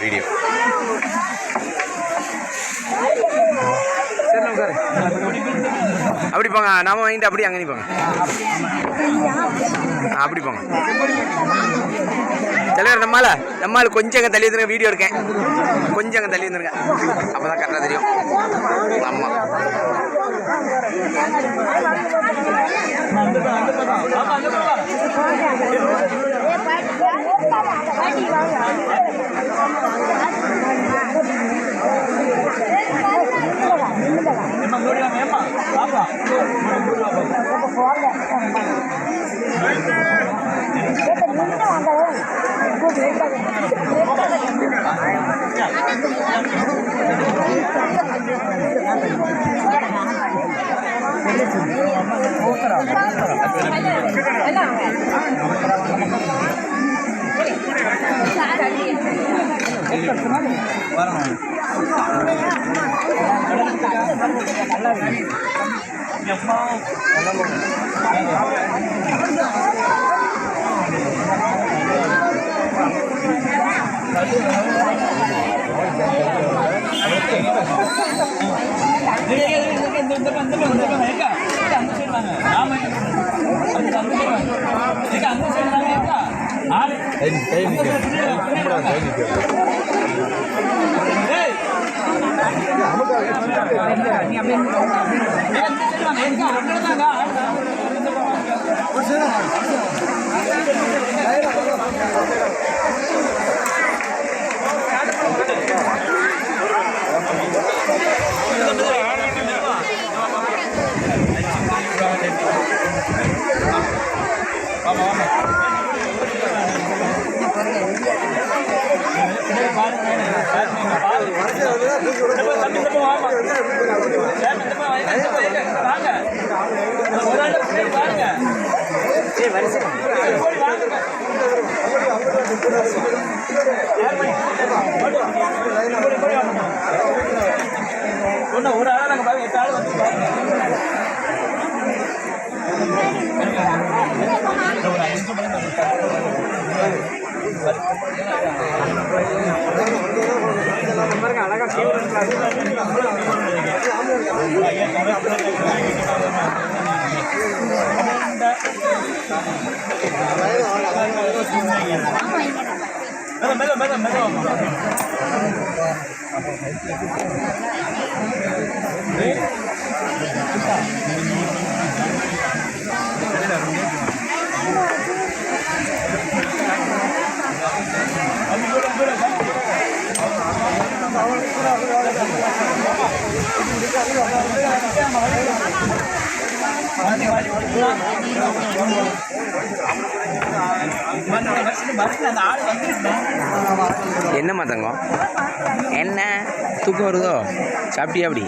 Video. சரி உட்காரு. அப்படி போங்க, நாம வாங்கிட்டு அப்படி அங்கே போங்க. அப்படி போங்க தலைவர். நம்மால் கொஞ்சம் அங்கே தள்ளி வந்துருங்க, வீடியோ இருக்கேன். கொஞ்சம் அங்கே தள்ளி வந்துருங்க, அப்போ தான் கரெக்டாக தெரியும். ஆமாம் ஒரு ஆளா நாங்கள் பாருங்க 8 ஆள் வந்து பாருங்க அழகா என்னம்மா தங்கம், என்ன தூக்கம் வருதோ? சாப்பிட்டியா? அப்படி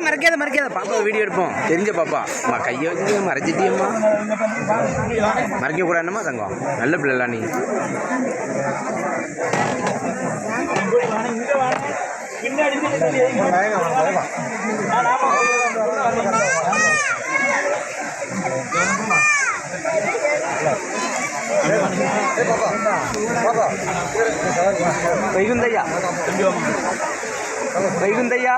மறைக்காத பாப்பா வீடியோ எடுப்போம். தெரிஞ்ச பாப்பா அம்மா கையை வச்சு மறைச்சிட்டியம்மா. மறைக்க கூடாதுமா தங்கம், நல்ல பிள்ளைலாம் நீ. வைகுந்தையா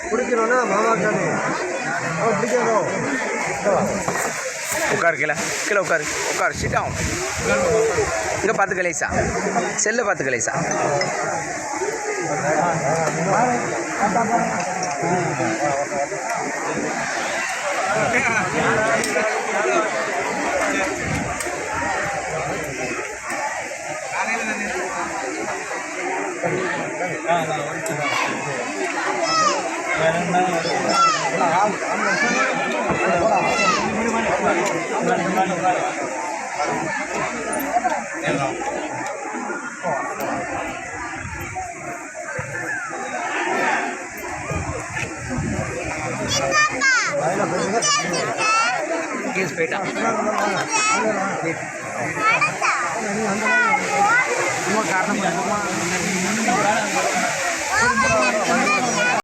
குடிக்கணும்னா மாமா உட்காரு, கீழே உட்காரு, சிட் டவுன். இங்கே பார்த்து கலேசா, செல்லை பார்த்து கலேசா. காரணம்